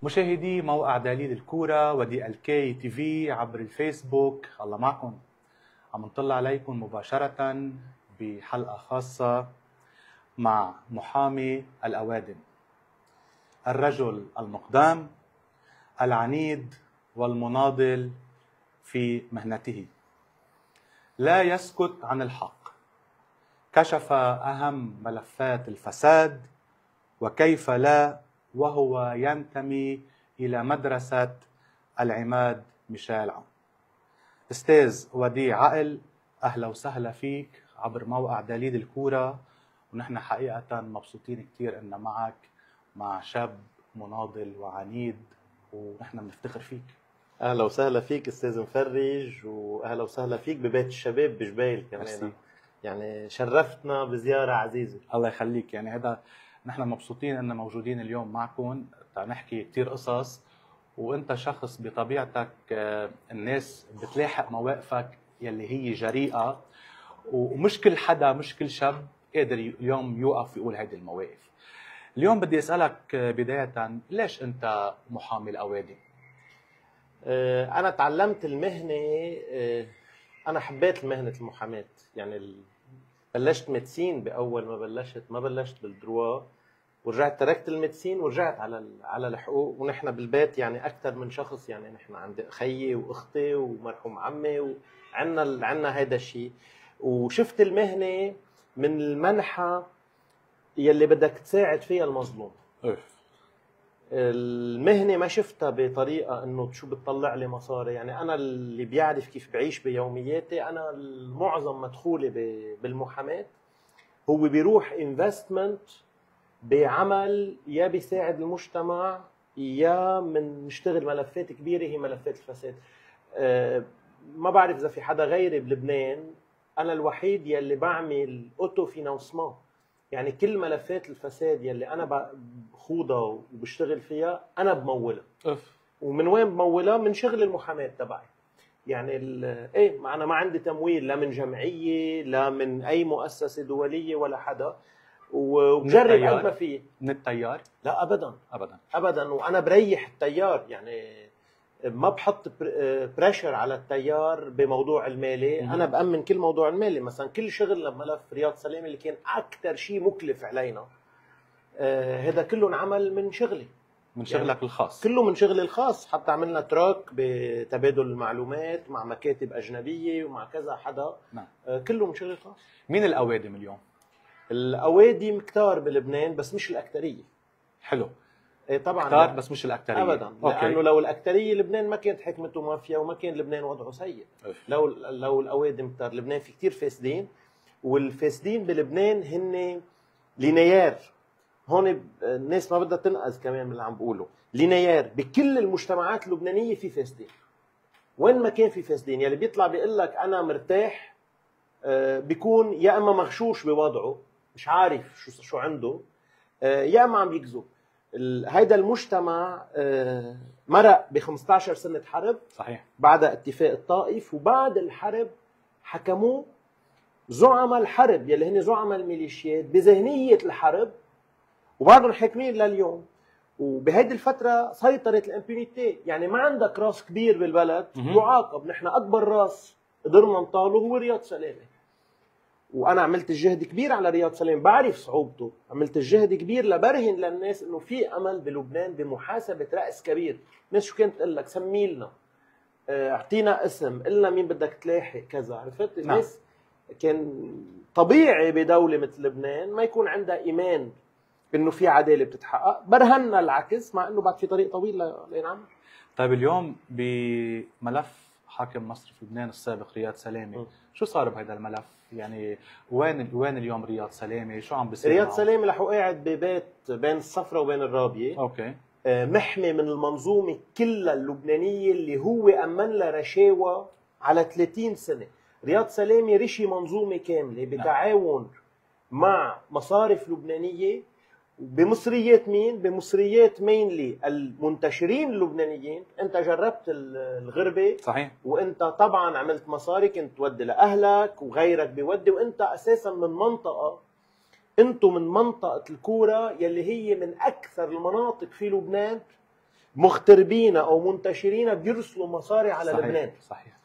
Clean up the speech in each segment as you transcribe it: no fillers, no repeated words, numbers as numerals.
مشاهدي موقع دليل الكورة ودي الكي تي في عبر الفيسبوك، الله معكم. عم نطلع عليكم مباشرة بحلقة خاصة مع محامي الأوادم، الرجل المقدام العنيد والمناضل في مهنته، لا يسكت عن الحق. كشف أهم ملفات الفساد وكيف لا، وهو ينتمي إلى مدرسة العماد ميشيل عون. أستاذ وديع عقل، أهلا وسهلا فيك عبر موقع دليل الكورة، ونحن حقيقة مبسوطين كتير إن معك مع شاب مناضل وعنيد، ونحن بنفتخر فيك. اهلا وسهلا فيك استاذ مفرج، واهلا وسهلا فيك ببيت الشباب بجبيل كمان. مرسي. يعني شرفتنا بزياره عزيزه. الله يخليك. يعني هذا نحن مبسوطين ان موجودين اليوم معكم نحكي كتير قصص، وانت شخص بطبيعتك الناس بتلاحق مواقفك يلي هي جريئة، ومش كل حدا مش كل شاب قادر اليوم يوقف ويقول هيدي المواقف. اليوم بدي اسألك بداية، ليش انت محامي الأوادم؟ انا تعلمت المهنه. انا حبيت مهنه المحاماه. يعني بلشت ميدسين باول ما بلشت بالدروا، ورجعت تركت الميدسين ورجعت على الحقوق. ونحن بالبيت يعني اكثر من شخص، يعني نحن عندي خيي واختي ومرحوم عمي، وعندنا هيدا الشيء. وشفت المهنه من المنحى يلي بدك تساعد فيها المظلوم. المهنه ما شفتها بطريقه انه شو بتطلع لي مصاري. يعني انا اللي بيعرف كيف بعيش بيومياتي، انا معظم مدخولي بالمحاماه هو بيروح انفستمنت بعمل يا بيساعد المجتمع، يا من نشتغل ملفات كبيره هي ملفات الفساد. ما بعرف اذا في حدا غيري بلبنان، انا الوحيد يلي بعمل اوتو فينانسمون. يعني كل ملفات الفساد يلي انا بخوضها وبشتغل فيها انا بمولها. ومن وين بمولها؟ من شغل المحاماه تبعي. يعني ايه، انا ما عندي تمويل لا من جمعيه لا من اي مؤسسه دوليه ولا حدا، وبجرب قد ما في. من التيار؟ لا ابدا ابدا ابدا. وانا بريح التيار، يعني ما بحط بريشر على التيار بموضوع المالي. انا بامن كل موضوع المالي. مثلا كل شغل ملف رياض سلامه اللي كان اكثر شيء مكلف علينا، هذا كله انعمل من شغلي، من شغلك يعني الخاص. كله من شغلي الخاص. حتى عملنا تراك بتبادل المعلومات مع مكاتب اجنبيه ومع كذا حدا. نعم. كله من شغلي الخاص. مين الأوادم اليوم؟ الأوادم كتار بلبنان بس مش الأكترية. حلو. طبعا كتار بس مش الأكترية. أبدا. لأنه لو الأكترية لبنان ما كانت حكمته مافيا، وما كان لبنان وضعه سيء. لو الأوادم كتار. لبنان في كتير فاسدين، والفاسدين بلبنان هن لينيار. هون الناس ما بدها تنقذ كمان من اللي عم بقوله. لينيار بكل المجتمعات اللبنانية في فاسدين. وين ما كان في فاسدين، يلي بيطلع بيقول لك أنا مرتاح بيكون يا اما مغشوش بوضعه، مش عارف شو عنده، يا اما عم يكذب. هيدا المجتمع مرق ب 15 سنه حرب. صحيح. بعد اتفاق الطائف، وبعد الحرب حكموه زعماء الحرب يلي هن زعماء الميليشيات بذهنيه الحرب، وبعدهم حاكمين لليوم. وبهيدي الفتره سيطرت الامبونيتي. يعني ما عندك راس كبير بالبلد يعاقب. نحن اكبر راس قدرنا نطاله هو رياض سلامه. وانا عملت الجهد كبير على رياض سلامه، بعرف صعوبته. عملت الجهد كبير لبرهن للناس انه في امل بلبنان بمحاسبه راس كبير. الناس شو كانت تقول لك؟ سمي لنا، اعطينا اسم، قلنا مين بدك تلاحق كذا. عرفت؟ الناس كان طبيعي بدوله مثل لبنان ما يكون عندها ايمان انه في عداله بتتحقق. برهنا العكس، مع انه بعد في طريق طويل لينعمل. طيب اليوم بملف حاكم مصر في لبنان السابق رياض سلامه، شو صار بهذا الملف؟ يعني وين اليوم رياض سلامه؟ شو عم بيصير؟ رياض سلامه رح قاعد ببيت بين الصفرة وبين الرابيه. اوكي. محمي من المنظومه كلها اللبنانيه اللي هو امن لها رشاوى على 30 سنه. رياض سلامه رشي منظومه كامله بتعاون مع مصارف لبنانيه بمصريات. مين؟ بمصريات مينلي المنتشرين اللبنانيين. انت جربت الغربه. صحيح. وانت طبعا عملت مصاري كنت تودي لاهلك وغيرك بيودي، وانت اساسا من منطقه، انتم من منطقه الكوره يلي هي من اكثر المناطق في لبنان مغتربين او منتشرين بيرسلوا مصاري على صحيح. لبنان. صحيح.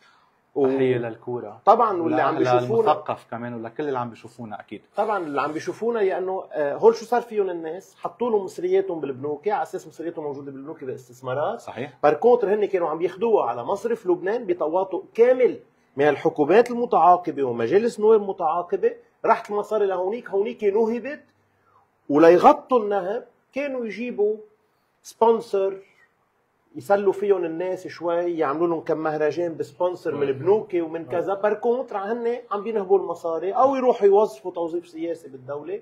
تحية للكورة طبعا واللي عم بيشوفونا المثقف كمان ولا كل اللي عم بيشوفونا اكيد. طبعا اللي عم بيشوفونا لانه هول شو صار فيهم الناس؟ حطوا لهم مصرياتهم بالبنوك على اساس مصرياتهم موجوده بالبنوك باستثمارات. صحيح. باركونتر هن كانوا عم ياخذوها على مصرف لبنان بتواطؤ كامل من الحكومات المتعاقبه ومجالس نواب متعاقبه. رحت المصاري هونيك نهبت، وليغطوا النهب كانوا يجيبوا سبونسر يسلوا فيهم الناس شوي، يعملوا لهم كم مهرجان بسبونسر من البنوك ومن كذا. باركونتر هن عم بينهبوا المصاري او يروحوا يوظفوا توظيف سياسي بالدوله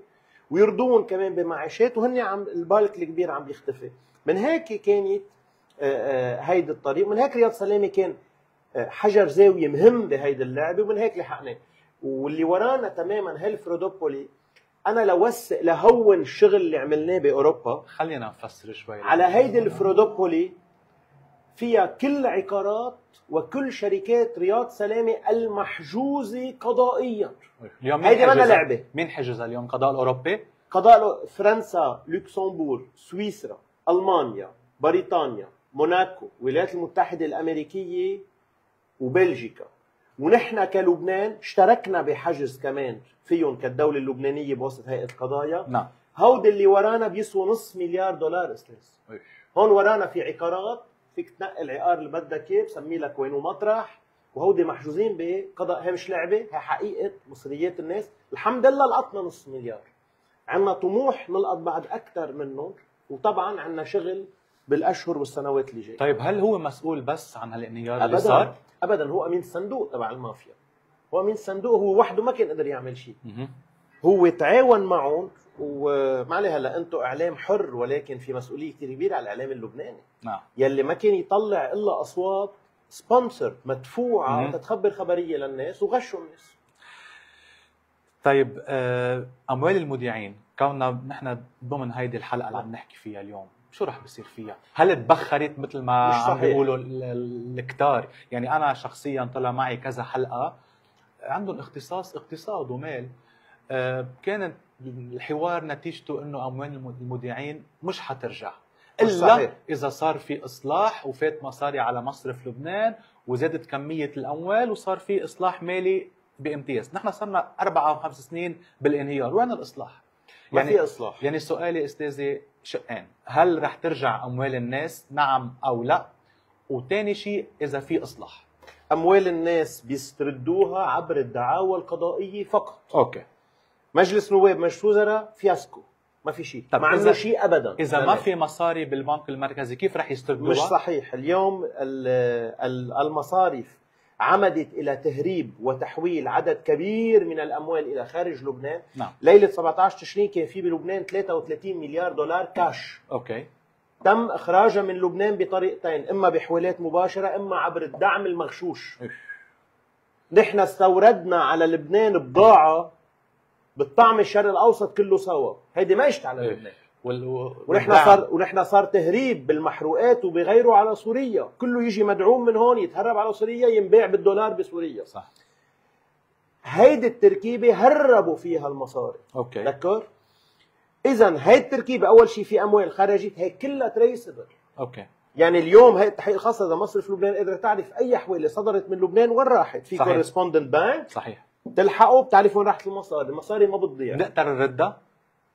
ويرضون كمان بمعاشات، وهن البالك الكبير عم بيختفي. من هيك كانت هيدي الطريق، من هيك رياض سلامه كان حجر زاويه مهم بهيدي اللعبه، ومن هيك لحقنا. واللي ورانا تماما هالفرودوبولي انا لهون الشغل اللي عملناه باوروبا. خلينا نفسر شوي على هيدي الفرودوبولي فيها كل عقارات وكل شركات رياض سلامه المحجوزه قضائيا. اليوم هيدي ما لعبه. مين حجزها اليوم؟ قضاء الاوروبي؟ قضاء فرنسا، لوكسمبورغ، سويسرا، المانيا، بريطانيا، موناكو، الولايات المتحده الامريكيه وبلجيكا. ونحن كلبنان اشتركنا بحجز كمان فيهم كالدوله اللبنانيه بوسط هيئه قضايا. نعم. هودي اللي ورانا بيسووا $5 مليار استاذ. هون ورانا في عقارات فيك تنقل العقار اللي بدك اياه، بسمي لك وين ومطرح، وهودي محجوزين بقضاء. هي مش لعبه، هي حقيقه مصريات الناس. الحمد لله لقطنا $5 مليار. عندنا طموح نلقط بعد اكثر منهم، وطبعا عندنا شغل بالاشهر والسنوات اللي جايه. طيب هل هو مسؤول بس عن هالانهيار اللي صار؟ ابدا، هو امين الصندوق تبع المافيا. هو امين الصندوق، هو وحده ما كان قدر يعمل شيء. هو تعاون معهم. وما عليه هلا انتم اعلام حر، ولكن في مسؤوليه كثير كبيره على الاعلام اللبناني. نعم. يلي ما كان يطلع الا اصوات سبونسر مدفوعه تتخبر خبريه للناس وغشوا الناس. طيب اموال المودعين، كوننا نحن ضمن هيدي الحلقه اللي عم نحكي فيها اليوم، شو رح بصير فيها؟ هل تبخرت مثل ما عم بيقولوا الكتار؟ يعني انا شخصيا طلع معي كذا حلقه عندهم اختصاص اقتصاد ومال، كانت الحوار نتيجته انه اموال المودعين مش حترجع الا صحيح. اذا صار في اصلاح وفات مصاري على مصرف لبنان وزادت كميه الاموال وصار في اصلاح مالي بامتياز. نحن صرنا 4 أو 5 سنين بالانهيار، وين الاصلاح؟ ما في اصلاح. يعني سؤالي استاذي شقين، هل رح ترجع اموال الناس نعم او لا؟ وثاني شيء اذا في اصلاح. اموال الناس بيستردوها عبر الدعاوى القضائيه فقط. اوكي. مجلس نواب مجلس وزراء فياسكو، ما في شيء، ما عنده شيء ابدا. اذا ما في مصاري بالبنك المركزي كيف رح يستردوها؟ مش صحيح. اليوم المصارف عمدت الى تهريب وتحويل عدد كبير من الاموال الى خارج لبنان. نعم. ليله 17 تشرين كان في بلبنان $33 مليار كاش. اوكي. تم اخراجها من لبنان بطريقتين، اما بحوالات مباشره اما عبر الدعم المغشوش. نحن استوردنا على لبنان بضاعه بالطعم الشرق الاوسط كله سوا، هيدي ما اجت على لبنان. ونحن صار تهريب بالمحروقات وبغيره على سوريا، كله يجي مدعوم من هون يتهرب على سوريا ينباع بالدولار بسوريا. صح. هيدي التركيبه هربوا فيها المصاري. اوكي. تذكر؟ اذا هيدي التركيبه اول شيء في اموال خرجت، هي كلها تريسبل. اوكي. يعني اليوم هي التحقيق الخاصه اذا مصرف لبنان قدرت تعرف اي حوالي صدرت من لبنان وين راحت، في كورسبوندنت بانك. صحيح. تلحقوا بتعرف وين راحت المصاري، المصاري ما بتضيع. نقدر نردها؟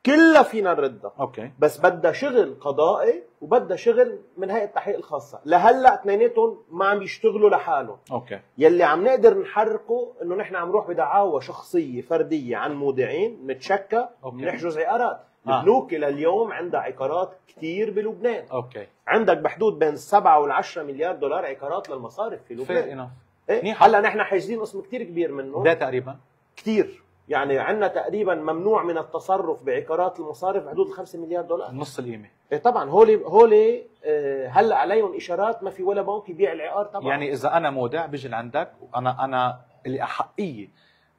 كلها فينا نردها. اوكي. بس بدها شغل قضائي وبدها شغل من هيئه التحقيق الخاصه. لهلا اثنيناتهم ما عم يشتغلوا لحالهم. اوكي. يلي عم نقدر نحركه انه نحن عم نروح بدعاوى شخصيه فرديه عن مودعين، نتشكى، نحجز عقارات. البنوك لليوم عندها عقارات كثير بلبنان. اوكي. عندك بحدود بين 7 وال10 مليار دولار عقارات للمصارف في لبنان. إيه؟ هلا نحن حاجزين قسم كثير كبير منه. ده تقريبا كثير، يعني عندنا تقريبا ممنوع من التصرف بعقارات المصارف بحدود $5 مليار. نص القيمه. إيه طبعا. هولي هلا عليهم اشارات ما في ولا بنك يبيع العقار طبعا. يعني اذا انا مودع بيجي لعندك وانا اللي احقيه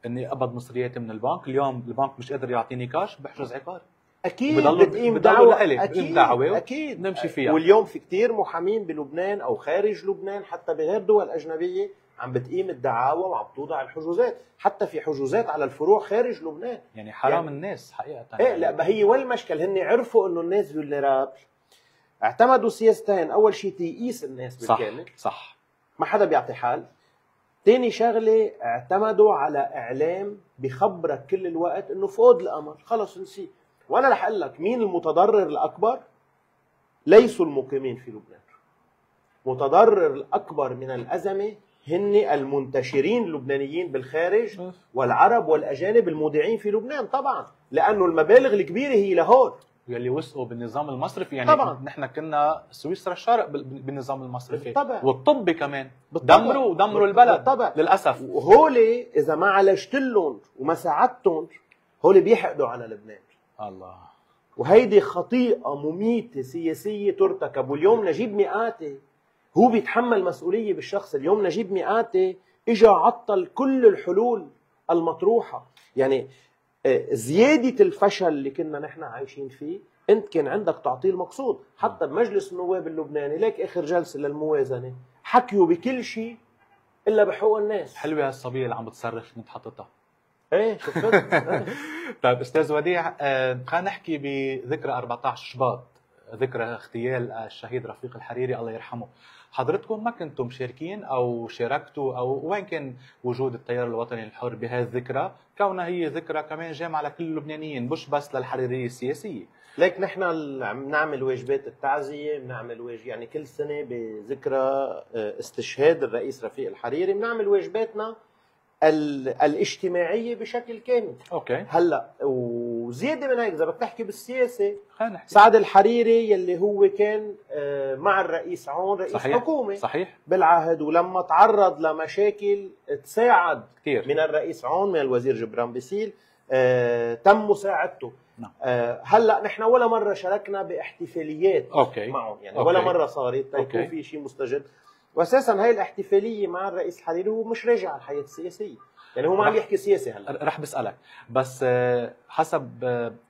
اني اقبض مصرياتي من البنك، اليوم البنك مش قادر يعطيني كاش، بحجز عقار. اكيد بتقيم دعوه. اكيد نمشي فيها. واليوم في كثير محامين بلبنان او خارج لبنان حتى بغير دول اجنبيه عم بتقيم الدعاوى وعم توضع الحجوزات، حتى في حجوزات على الفروع خارج لبنان. يعني حرام يعني الناس حقيقه. ايه لا هي وين المشكل؟ هن عرفوا انه الناس فولنرابل، اعتمدوا سياستين، اول شيء تيقيس الناس صح بالكامل، صح، ما حدا بيعطي حال. تاني شغله اعتمدوا على اعلام بخبرك كل الوقت انه فوق القمر، خلص نسي. وانا رح اقول لك مين المتضرر الاكبر؟ ليسوا المقيمين في لبنان. متضرر الاكبر من الازمه هن المنتشرين اللبنانيين بالخارج والعرب والاجانب المودعين في لبنان، طبعا لانه المبالغ الكبيره هي لهون يلي وثقوا بالنظام المصرفي. يعني طبعا نحن كنا سويسرا الشرق بالنظام المصرفي بالطبع. والطبي كمان، بالطبع. دمروا البلد بالطبع. للاسف. وهولي اذا ما عالجت لهم وما ساعدتهم هولي بيحقدوا على لبنان. الله. وهيدي خطيئه مميته سياسيه ترتكب. واليوم نجيب مئاتي هو بيتحمل مسؤوليه بالشخص. اليوم نجيب مئاتي اجى عطل كل الحلول المطروحه. يعني زياده الفشل اللي كنا نحن عايشين فيه، انت كان عندك تعطيل مقصود. حتى بمجلس النواب اللبناني ليك اخر جلسه للموازنه حكيوا بكل شيء الا بحقوق الناس. حلوه هالصبيه اللي عم بتصرخ انت حاططها. ايه شفت. طيب استاذ وديع، خلينا نحكي بذكرى 14 شباط، ذكرى اغتيال الشهيد رفيق الحريري الله يرحمه. حضرتكم ما كنتم مشاركين او شاركتوا، او وين كان وجود التيار الوطني الحر بهذه الذكرى، كونها هي ذكرى كمان جامعه لكل اللبنانيين مش بس للحريريه السياسيه؟ ليك نحن بنعمل واجبات التعزيه، بنعمل يعني كل سنه بذكرى استشهاد الرئيس رفيق الحريري بنعمل واجباتنا الاجتماعيه بشكل كامل. اوكي. هلا وزياده من هيك اذا بدك تحكي بالسياسه، خلينا نحكي. سعد الحريري يلي هو كان مع الرئيس عون رئيس صحيح. حكومه صحيح بالعهد، ولما تعرض لمشاكل تساعد كتير من الرئيس عون من الوزير جبران باسيل، تم مساعدته. نعم. هلا نحن ولا مره شاركنا باحتفاليات معهم، يعني ولا مره صارت يكون في شيء مستجد. واساسا هاي الاحتفاليه مع الرئيس الحريري هو مش راجع على الحياه السياسيه، يعني هو ما عم يحكي سياسه. هلا رح بسالك، بس حسب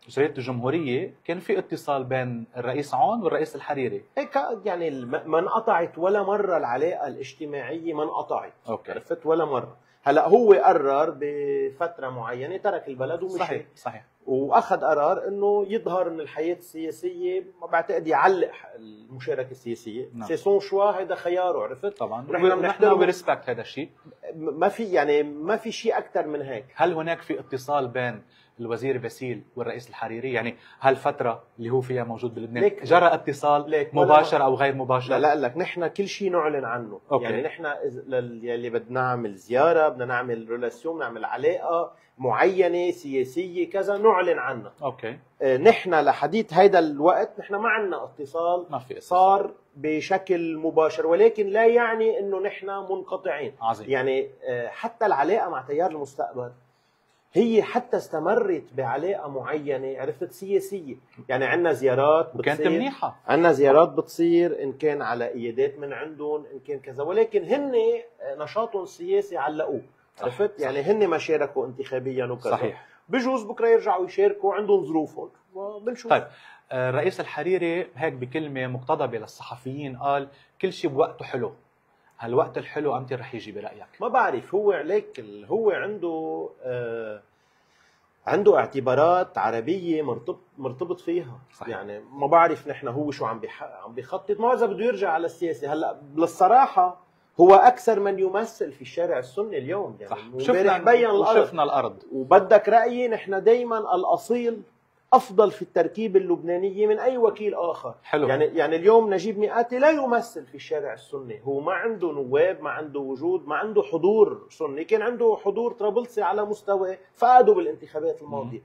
جريده الجمهوريه كان في اتصال بين الرئيس عون والرئيس الحريري. هيك يعني ما انقطعت ولا مره العلاقه الاجتماعيه، ما انقطعت. عرفت ولا مره. هلا هو قرر بفتره معينه ترك البلد ومشي. صحيح صحيح. واخذ قرار انه يظهر من الحياه السياسيه، ما بعتقد يعلق المشاركه السياسيه. سي سون شوا، هذا خياره. عرفت طبعا. ونحن بريسبكت هذا الشيء. ما في يعني ما في شيء اكثر من هيك. هل هناك في اتصال بين الوزير باسيل والرئيس الحريري؟ يعني هالفتره اللي هو فيها موجود بلبنان جرى اتصال مباشر او غير مباشر؟ لا لك نحن كل شيء نعلن عنه. يعني نحن اللي بدنا نعمل زياره، بدنا نعمل ريلاسيون، نعمل علاقه معينه سياسيه كذا نعلن عنها. نحن لحديث هيدا الوقت نحن ما عندنا اتصال، ما في صار بشكل مباشر، ولكن لا يعني انه نحن منقطعين. عظيم. يعني حتى العلاقه مع تيار المستقبل هي حتى استمرت بعلاقه معينه، عرفت، سياسيه. يعني عندنا زيارات وكانت منيحه، عندنا زيارات بتصير ان كان على ايادات من عندهم ان كان كذا، ولكن هن نشاطهم السياسي علقوه. عرفت؟ يعني هن ما شاركوا انتخابيا وكذا. صحيح. بجوز بكره يرجعوا يشاركوا، عندهم ظروفهم وبنشوف. طيب الرئيس الحريري هيك بكلمه مقتضبه للصحفيين قال كل شيء بوقته حلو. هالوقت الحلو امتى رح يجي برايك؟ ما بعرف. هو عليك هو عنده اعتبارات عربيه مرتبط فيها. صحيح. يعني ما بعرف نحن هو شو عم بيخطط. ما اذا بده يرجع على السياسه. هلا للصراحه هو اكثر من يمثل في الشارع السني اليوم. يعني شفنا الارض. وبدك رايي، نحن دائما الاصيل افضل في التركيبه اللبنانيه من اي وكيل اخر. حلو. يعني اليوم نجيب مئاتي لا يمثل في الشارع السني. هو ما عنده نواب، ما عنده وجود، ما عنده حضور سني. كان عنده حضور طرابلسي على مستوى فقدوا بالانتخابات الماضيه.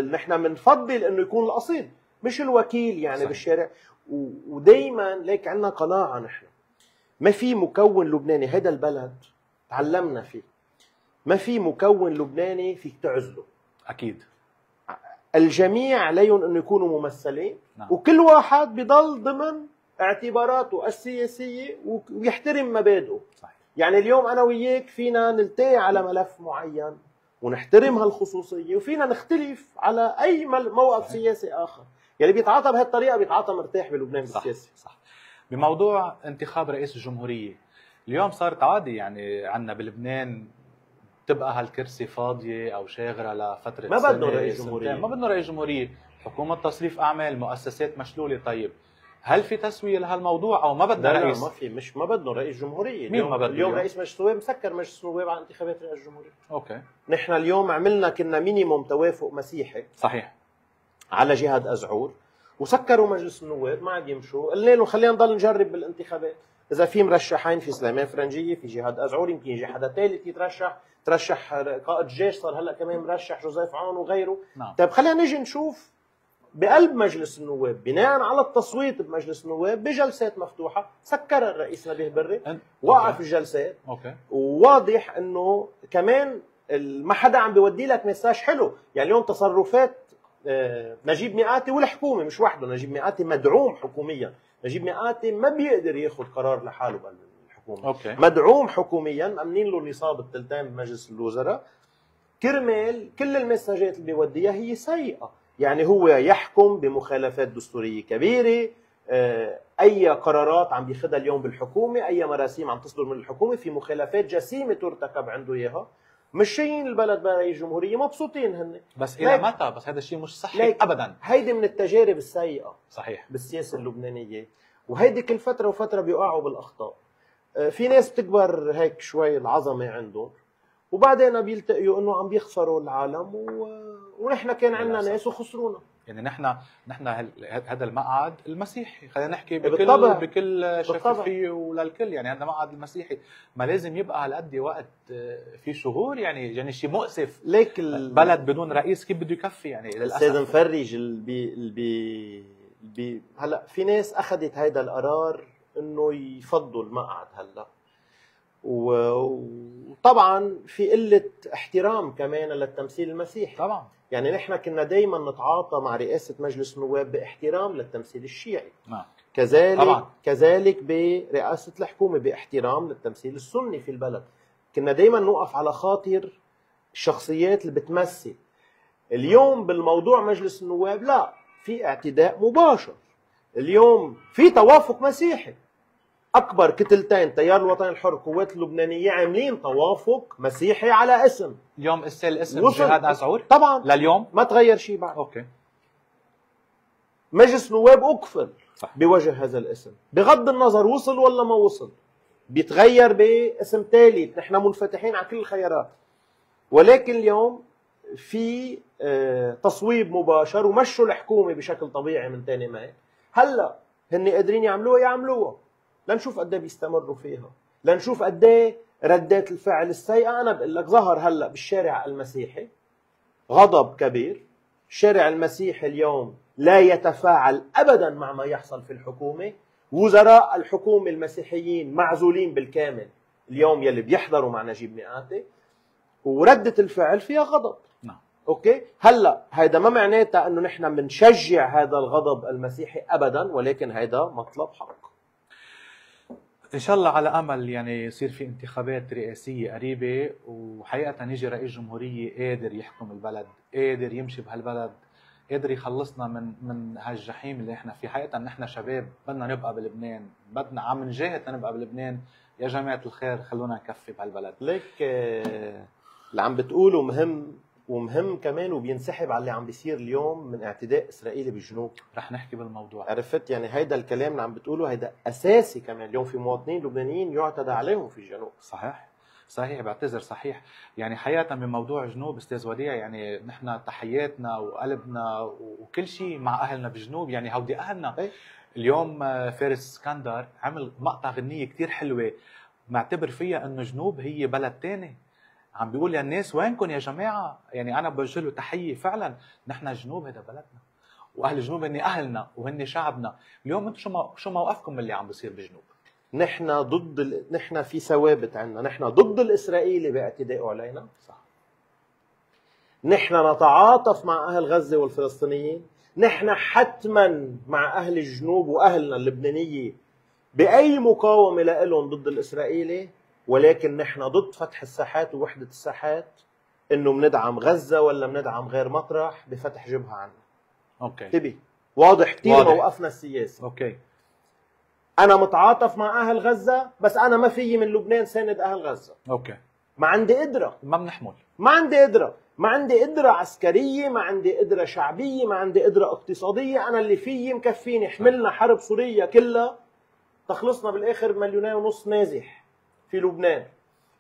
نحن بنفضل انه يكون الاصيل مش الوكيل يعني. صحيح. بالشارع. ودائما ليك عندنا قناعه نحن ما في مكون لبناني، هذا البلد تعلمنا فيه، ما في مكون لبناني فيك تعزله. اكيد. الجميع عليهم انه يكونوا ممثلين. نعم. وكل واحد بضل ضمن اعتباراته السياسيه ويحترم مبادئه. صحيح. يعني اليوم انا وياك فينا نلتقي على ملف معين ونحترم هالخصوصيه، وفينا نختلف على اي موقف. صحيح. سياسي اخر. يعني بيتعاطى بهالطريقه بيتعاطى مرتاح بلبنان بالسياسه. صح. بموضوع انتخاب رئيس الجمهوريه، اليوم صارت عادي يعني عندنا بلبنان تبقى هالكرسي فاضيه او شاغره لفتره ما بدنا رئيس جمهوريه. ما بدنا رئيس جمهوريه، حكومه تصريف اعمال، مؤسسات مشلوله. طيب هل في تسويه لهالموضوع او ما بدنا لا رئيس؟ ما في، مش ما بدنا رئيس جمهوريه. مين ما بده اليوم رئيس مجلس النواب مسكر مجلس النواب على انتخابات رئاسه الجمهوريه. اوكي نحن اليوم عملنا كنا مينيموم توافق مسيحي صحيح على جهاد أزعور، وسكروا مجلس النواب ما عاد يمشوا. قلنا لهم خلينا نضل نجرب بالانتخابات، اذا في مرشحين، في سليمان فرنجيه، في جهاد أزعور، يمكن يجي حدا ثالث يترشح، ترشح قائد جيش صار هلا كمان مرشح جوزيف عون وغيره. نعم. طيب خلينا نجي نشوف بقلب مجلس النواب بناء على التصويت بمجلس النواب بجلسات مفتوحه، سكر الرئيس نبيه بري، وقف الجلسات. اوكي وواضح انه كمان ما حدا عم بيودي لك مساج حلو. يعني اليوم تصرفات نجيب مئاتي والحكومه مش وحده، نجيب مئاتي مدعوم حكوميا، نجيب مئاتي ما بيقدر ياخذ قرار لحاله بالحكومه. أوكي. مدعوم حكوميا، مأمنين له نصاب الثلثين بمجلس الوزراء، كرمال كل المساجات اللي بيوديها هي سيئه. يعني هو يحكم بمخالفات دستوريه كبيره، اي قرارات عم بياخذها اليوم بالحكومه، اي مراسيم عم تصدر من الحكومه في مخالفات جسيمه ترتكب عنده اياها. مشيين البلد برئيس الجمهوريه مبسوطين هن. بس الى متى؟ بس هذا الشيء مش صحي ابدا. هيدي من التجارب السيئه صحيح بالسياسه اللبنانيه، وهيدي كل فتره وفتره بيقعوا بالاخطاء. في ناس بتكبر هيك شوي العظمه عندهم، وبعدين بيلتقيوا انه عم بيخسروا العالم ونحن كان عندنا ناس وخسرونا. يعني نحن هذا المقعد المسيحي، خلينا نحكي بكل شفافيه وللكل. يعني هذا مقعد المسيحي، ما لازم يبقى هالقد وقت في شهور؟ يعني شيء مؤسف. ليك بلد بدون رئيس كيف بده يكفي؟ يعني للاسف استاذ مفرج هلا في ناس اخذت هيدا القرار انه يفضوا المقعد هلا، وطبعا في قله احترام كمان للتمثيل المسيحي. طبعا يعني نحن كنا دائما نتعاطى مع رئاسه مجلس النواب باحترام للتمثيل الشيعي. نعم. كذلك برئاسه الحكومه باحترام للتمثيل السني في البلد. كنا دائما نوقف على خاطر الشخصيات اللي بتمثل. اليوم بالموضوع مجلس النواب لا، في اعتداء مباشر. اليوم في توافق مسيحي، اكبر كتلتين تيار الوطن الحر القوات اللبنانيه عاملين توافق مسيحي على اسم. اليوم الاسم جهاد أزعور طبعا لليوم ما تغير شيء بعد. اوكي. مجلس نواب اقفل صح. بوجه هذا الاسم، بغض النظر وصل ولا ما وصل، بيتغير باسم ثالث. نحن منفتحين على كل الخيارات، ولكن اليوم في تصويب مباشر ومشوا الحكومه بشكل طبيعي من ثاني ماي. هلا هن قادرين يعملوها لنشوف قد ايه بيستمروا فيها، لنشوف قد ايه ردات الفعل السيئه. انا بقول لك ظهر هلا بالشارع المسيحي غضب كبير. الشارع المسيحي اليوم لا يتفاعل ابدا مع ما يحصل في الحكومه. وزراء الحكومه المسيحيين معزولين بالكامل اليوم يلي بيحضروا مع نجيب مئاتي، وردة الفعل فيها غضب. نعم. اوكي، هلا هيدا ما معناتها انه نحن بنشجع هذا الغضب المسيحي ابدا، ولكن هيدا مطلب حق. ان شاء الله على امل يعني يصير في انتخابات رئاسيه قريبه، وحقيقه يجي رئيس جمهوريه قادر يحكم البلد، قادر يمشي بهالبلد، قادر يخلصنا من هالجحيم اللي احنا فيه. حقيقه نحن شباب بدنا نبقى بلبنان، بدنا عم نجاهد نبقى بلبنان. يا جماعه الخير خلونا نكفي بهالبلد. ليك اللي عم بتقوله مهم، ومهم كمان وبينسحب على اللي عم بيصير اليوم من اعتداء اسرائيلي بالجنوب. رح نحكي بالموضوع. عرفت؟ يعني هيدا الكلام اللي عم بتقوله هيدا اساسي كمان. اليوم في مواطنين لبنانيين يعتدى عليهم في الجنوب. صحيح بعتذر. صحيح يعني حقيقة من موضوع جنوب استاذ وديع، يعني نحن تحياتنا وقلبنا وكل شيء مع اهلنا بجنوب. يعني هودي اهلنا. اليوم فارس اسكندر عمل مقطع غنية كتير حلوة معتبر فيها انه جنوب هي بلد تاني. عم بيقول يا الناس وينكم يا جماعة؟ يعني انا بوجه له تحية. فعلا نحن جنوب هذا بلدنا، واهل جنوب هن اهلنا وهن شعبنا. اليوم انتم شو موقفكم من اللي عم بيصير بجنوب؟ نحن ضد نحن في ثوابت عندنا. نحن ضد الاسرائيلي باعتدائه علينا. صح. نحن نتعاطف مع اهل غزة والفلسطينيين. نحن حتما مع اهل الجنوب واهلنا اللبنانية باي مقاومة لهم ضد الاسرائيلي، ولكن نحن ضد فتح الساحات ووحدة الساحات، انه بندعم غزة ولا بندعم غير مطرح بفتح جبهة عنا. اوكي. تبي واضح كثير موقفنا السياسي. اوكي. انا متعاطف مع اهل غزة، بس انا ما فيي من لبنان ساند اهل غزة. اوكي. ما عندي قدرة. ما بنحمل. ما عندي قدرة. ما عندي قدرة عسكرية، ما عندي قدرة شعبية، ما عندي قدرة اقتصادية، أنا اللي فيي مكفيني. حملنا حرب سوريا كلها تخلصنا بالآخر 1.5 مليون نازح في لبنان.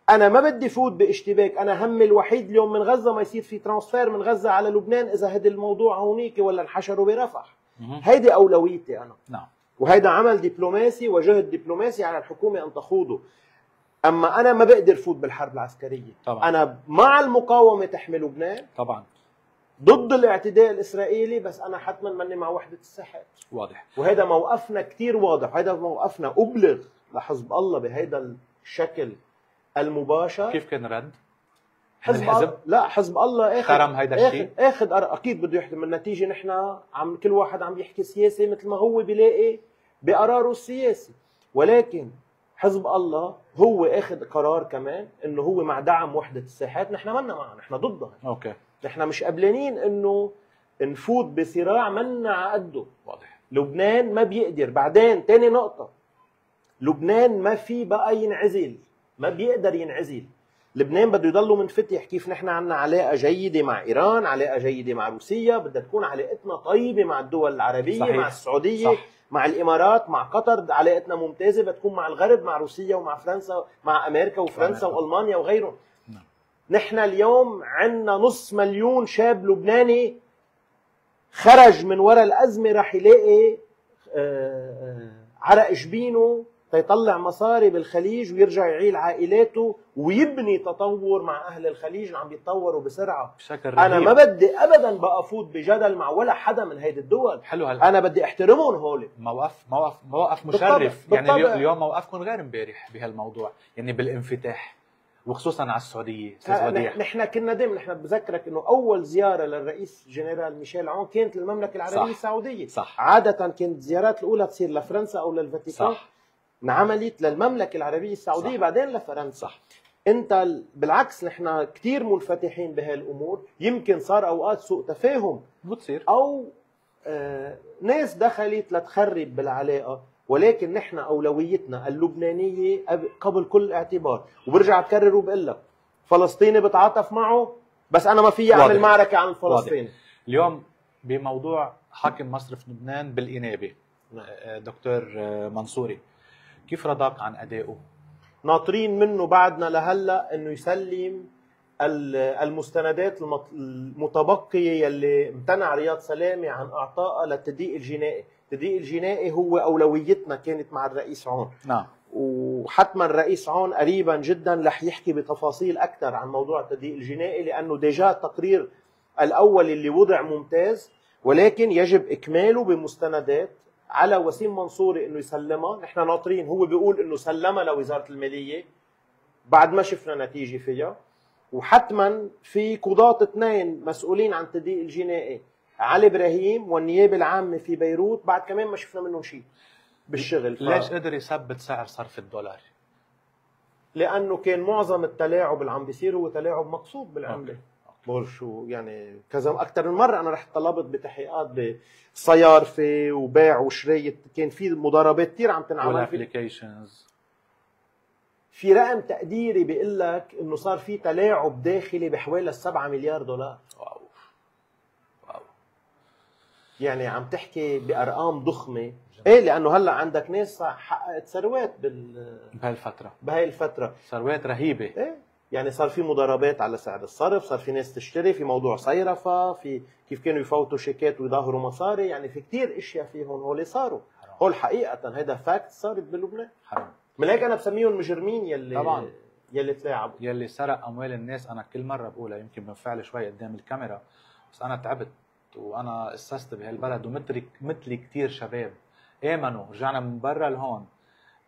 أنا ما بدي فوت باشتباك، أنا همي الوحيد اليوم من غزة ما يصير في ترانسفير من غزة على لبنان إذا هذا الموضوع هونيك ولا انحشروا برفح. هيدي أولويتي أنا. نعم. وهيدا عمل دبلوماسي وجهد دبلوماسي على الحكومة أن تخوضه. أما أنا ما بقدر فوت بالحرب العسكرية. طبعا. أنا مع المقاومة تحمي لبنان طبعا، ضد الاعتداء الإسرائيلي، بس أنا حتما ماني مع وحدة الساحات. واضح. وهذا موقفنا كتير واضح، وهذا موقفنا أبلغ لحزب الله بهذا الشكل المباشر. كيف كان رد؟ حزب لا، حزب الله اخذ خرم هيدا الشيء، اخذ اكيد بده يحترم النتيجه. نحن كل واحد عم يحكي سياسي مثل ما هو بيلاقي بقراره السياسي، ولكن حزب الله هو اخذ قرار كمان انه هو مع دعم وحده الساحات. نحن منا معها، نحن ضدها. اوكي. نحن مش قبلانين انه نفوت بصراع منا على قده. واضح. لبنان ما بيقدر. بعدين ثاني نقطه، لبنان ما في بقى ينعزل، ما بيقدر ينعزل. لبنان بده يضل منفتح. كيف نحن عنا علاقة جيدة مع إيران، علاقة جيدة مع روسيا، بدها تكون علاقتنا طيبة مع الدول العربية. صحيح. مع السعودية. صح. مع الإمارات، مع قطر علاقتنا ممتازة. بتكون مع الغرب، مع روسيا ومع فرنسا، مع أمريكا وفرنسا وألمانيا وغيرهم. نحن اليوم عنا 500,000 شاب لبناني خرج من وراء الأزمة رح يلاقي عرق جبينه تيطلع مصاري بالخليج ويرجع يعيل عائلاته ويبني تطور مع اهل الخليج اللي عم بيتطوروا بسرعه بشكل رهيب. انا ما بدي ابدا بقى افوت بجدل مع ولا حدا من هيدي الدول. حلو انا بدي احترمهم هول. موقف مشرف. يعني اليوم موقفكم غير امبارح بهالموضوع، يعني بالانفتاح وخصوصا على السعوديه. استاذ وديع، نحن كنا دائما، نحن بذكرك انه اول زياره للرئيس جنرال ميشيل عون كانت للمملكه العربيه السعوديه. صح. عاده كانت الزيارات الاولى تصير لفرنسا او للفاتيكان. صح. انعملت للمملكه العربيه السعوديه. صح. بعدين لفرنسا. صح. انت بالعكس نحن كثير منفتحين بهالامور. يمكن صار اوقات سوء تفاهم بتصير او ناس دخلت لتخرب بالعلاقه، ولكن نحن اولويتنا اللبنانيه قبل كل اعتبار. وبرجع بكرر وبقول لك فلسطيني بتعاطف معه، بس انا ما في اعمل معركه عن الفلسطيني. اليوم بموضوع حاكم مصرف لبنان بالإنابة دكتور منصوري، كيف رضاك عن أدائه؟ ناطرين منه بعدنا لهلا انه يسلم المستندات المتبقيه يلي امتنع رياض سلامه عن اعطائها للتدقيق الجنائي. التدقيق الجنائي هو اولويتنا كانت مع الرئيس عون. نعم. وحتما الرئيس عون قريبا جدا رح يحكي بتفاصيل اكثر عن موضوع التدقيق الجنائي، لانه ديجا التقرير الاول اللي وضع ممتاز، ولكن يجب اكماله بمستندات على وسيم منصوري انه يسلمها. نحن ناطرين، هو بيقول انه سلمها لوزاره الماليه بعد ما شفنا نتيجه فيها. وحتما في قضاة 2 مسؤولين عن التدقيق الجنائي، علي ابراهيم والنيابه العامه في بيروت، بعد كمان ما شفنا منهم شيء بالشغل. ليش قدر يثبت سعر صرف الدولار؟ لانه كان معظم التلاعب اللي عم بيصير هو تلاعب مقصود بالعمله. شو يعني كذا اكثر من مره انا رحت طلبت بتحقيقات بصيارفه وبيع وشرايه، كان في مضاربات كثير عم تنعمل والابليكيشنز. في رقم تقديري بيقول لك انه صار في تلاعب داخلي بحوالي 7 مليار دولار. واو. يعني عم تحكي بارقام ضخمه. ايه، لانه هلا عندك ناس حققت ثروات بهاي الفتره ثروات رهيبه. ايه، يعني صار في مضاربات على سعر الصرف، صار في ناس تشتري، في موضوع صيرفه، في كيف كانوا يفوتوا شيكات ويظاهروا مصاري. يعني في كثير اشياء فيهم هول صاروا. هول حقيقه هيدا فاكت صارت بلبنان. حرام. من هيك انا بسميهم مجرمين يلي طبعا يلي تلاعبوا، يلي سرق اموال الناس. انا كل مره بقولها، يمكن بنفعل شوي قدام الكاميرا، بس انا تعبت وانا اسست بهالبلد، ومثلي كثير شباب امنوا. رجعنا من برا لهون،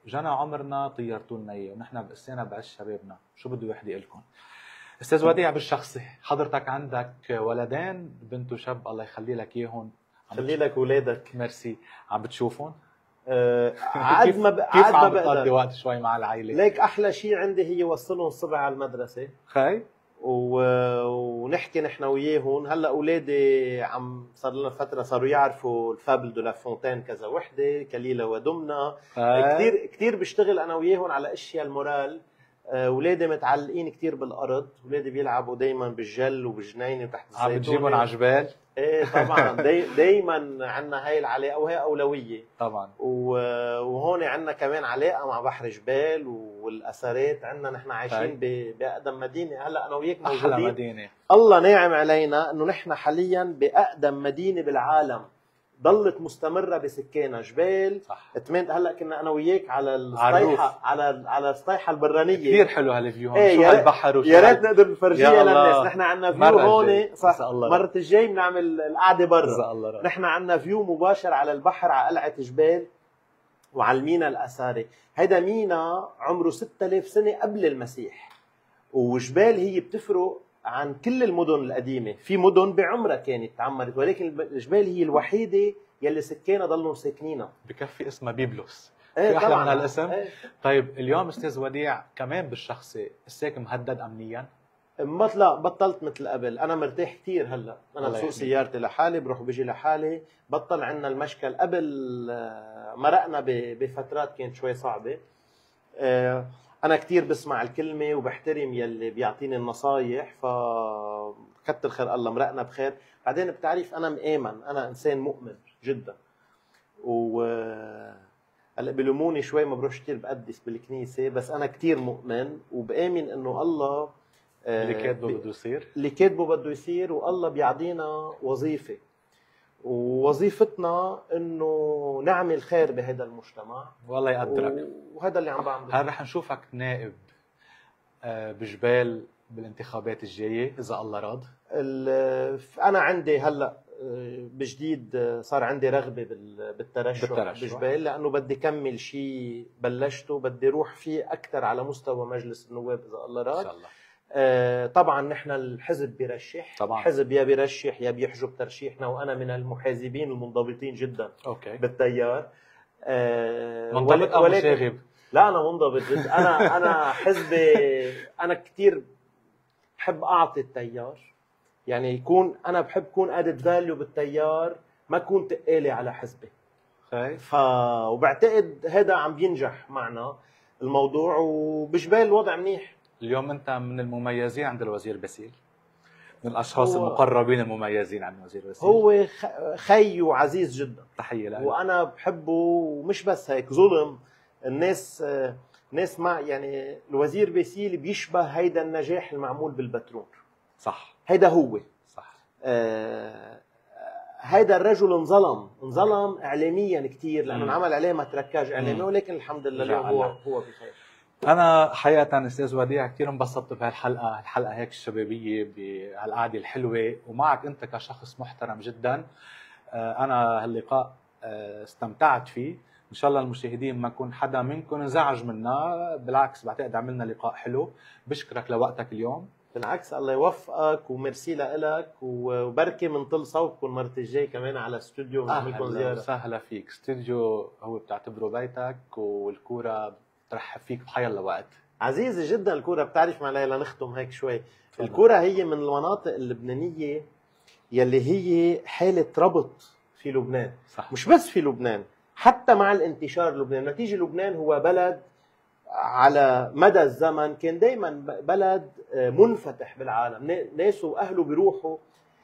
جانا عمرنا طيرتوا لنا اياه، ونحن بقسينا بعز شبابنا. شو بده يحدي لكم؟ استاذ وديع، بالشخصي حضرتك عندك ولدين، بنت وشاب، الله يخلي لك اياهم. خلي لك اولادك. ميرسي. عم بتشوفون؟ عاد ما كيف عم بتقضي وقت شوي مع العائله؟ ليك احلى شيء عندي هي وصلهم الصبح على المدرسه خي ونحكي نحن وياهم. هلا اولادي عم صار لنا فتره صاروا يعرفوا الفابل دو لا فونتين كذا وحده، كليله ودمنه. كثير بشتغل انا وياهم على اشياء المورال اولادي متعلقين كتير بالارض، اولادي بيلعبوا دايما بالجل وبالجنينه وتحت الزيتونه. عم بتجيبهم على جبال؟ ايه طبعا. دايما عندنا هاي العلاقه وهي اولويه طبعا. وهون عندنا كمان علاقه مع بحر جبال والاثارات. عندنا نحن عايشين باقدم مدينه، هلا انا وياك موجودين. احلى مدينه. الله ناعم علينا انه نحن حاليا باقدم مدينه بالعالم ضلت مستمره بسكانها. جبال صح. هلا كنا انا وياك على السطيحه، على السطيحه البرانيه. كثير حلو هالفيو هون. ايه شو هالبحر وشو يا ريت نقدر نفرجيها للناس. نحن عندنا فيو هون صح. مرة الجاي بنعمل القعده برا. نحن عندنا فيو مباشر على البحر، على قلعه جبال وعلى المينا الاثاري. هيدا مينا عمره 6000 سنه قبل المسيح. وجبال هي بتفرق عن كل المدن القديمه، في مدن بعمرها كانت تعمرت، ولكن الجبال هي الوحيده يلي سكانها ضلوا ساكنينها. بكفي اسمها بيبلوس. ايه في احلى طبعا من هالاسم. ايه. طيب اليوم استاذ وديع كمان بالشخصي الساكن مهدد امنيا؟ لا بطلت مثل قبل، انا مرتاح كثير هلا. انا بسوق سيارتي لحالي، بروح وبيجي لحالي، بطل عندنا المشكل. قبل مرقنا بفترات كانت شوي صعبه. انا كثير بسمع الكلمه وبحترم يلي بيعطيني النصايح، كتر خير الله مرقنا بخير. بعدين بتعرف انا مآمن، انا انسان مؤمن جدا. هلا بلوموني شوي ما بروح كثير بقدس بالكنيسه، بس انا كثير مؤمن وبآمن انه الله اللي كاتبه بده يصير، اللي كاتبه بده يصير، والله بيعطينا وظيفه، ووظيفتنا انه نعمل خير بهذا المجتمع. والله يقدرك. وهذا اللي عم بعمله. هل رح نشوفك نائب بجبال بالانتخابات الجايه اذا الله راد؟ انا عندي هلا بجديد صار عندي رغبه بالترشح بجبال، لانه بدي كمل شيء بلشته، بدي اروح فيه اكثر على مستوى مجلس النواب اذا الله راد. ان شاء الله. طبعا نحن الحزب بيرشح طبعا. الحزب يا بيرشح يا بيحجب ترشيحنا، وانا من المحازبين المنضبطين جدا. أوكي. بالتيار. منضبط او مشاغب؟ لا انا منضبط جدا. انا حزبي، انا كثير بحب اعطي التيار، يعني يكون انا بحب كون ادد فاليو بالتيار، ما كون تقالي على حزبي. وبعتقد هذا عم بينجح معنا الموضوع، وبجبال الوضع منيح. اليوم انت من المميزين عند الوزير باسيل، من الاشخاص المقربين المميزين عند الوزير باسيل. هو خي وعزيز جدا، تحيه له. وانا بحبه. ومش بس هيك، ظلم الناس مع يعني الوزير باسيل بيشبه هيدا النجاح المعمول بالبترول. صح. هيدا هو صح. هيدا الرجل انظلم اعلاميا كثير، لانه انعمل عليه متركاج اعلامي، ولكن الحمد لله اليوم هو بخير. أنا حقيقة أستاذ وديع كثير انبسطت بهالحلقة، الحلقة هيك الشبابية بهالقعدة الحلوة، ومعك أنت كشخص محترم جدا. أنا هاللقاء استمتعت فيه. إن شاء الله المشاهدين ما يكون حدا منكم انزعج منا، بالعكس بعتقد عملنا لقاء حلو. بشكرك لوقتك اليوم. بالعكس الله يوفقك وميرسي لك، وبركي منطل صوتكم المرة الجاي كمان على استوديو ونعملكم زيارة. سهلة فيك. استوديو هو بتعتبره بيتك، والكورة ترحب فيك بحيالله وقت. عزيزة جدا الكورة، بتعرف معي لنختم هيك شوي. الكورة هي من المناطق اللبنانية يلي هي حالة ربط في لبنان. صح. مش بس في لبنان، حتى مع الانتشار لبنان. نتيجة لبنان هو بلد على مدى الزمن كان دايما بلد منفتح بالعالم، ناسه واهله بيروحوا،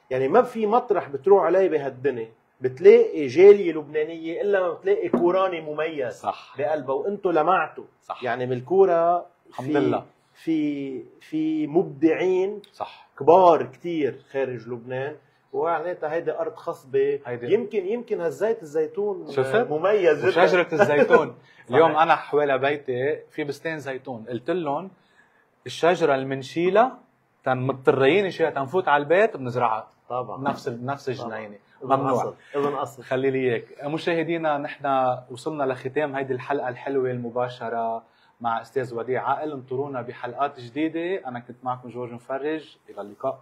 يعني ما في مطرح بتروح عليه بهالدنيا بتلاقي جاليه لبنانيه الا ما بتلاقي كوراني مميز. صح. بقلبه، وانتم لمعتوا. صح. يعني بالكوره الحمد لله في مبدعين. صح. كبار كتير خارج لبنان، ومعناتها هيدي ارض خصبه. يمكن هالزيت الزيتون مميز جدا. وشجره الزيتون. اليوم انا حوالي بيتي في بستان زيتون، قلت لهم الشجره اللي بنشيلها مضطرين نشيلها تنفوت على البيت بنزرعها طبعا نفس الجنينه. ممنوع. ابن اصل. خلي لي اياك. مشاهدينا نحن وصلنا لختام هيدي الحلقه الحلوه المباشره مع استاذ وديع عقل. انطرونا بحلقات جديده. انا كنت معكم جورج مفرج، الى اللقاء.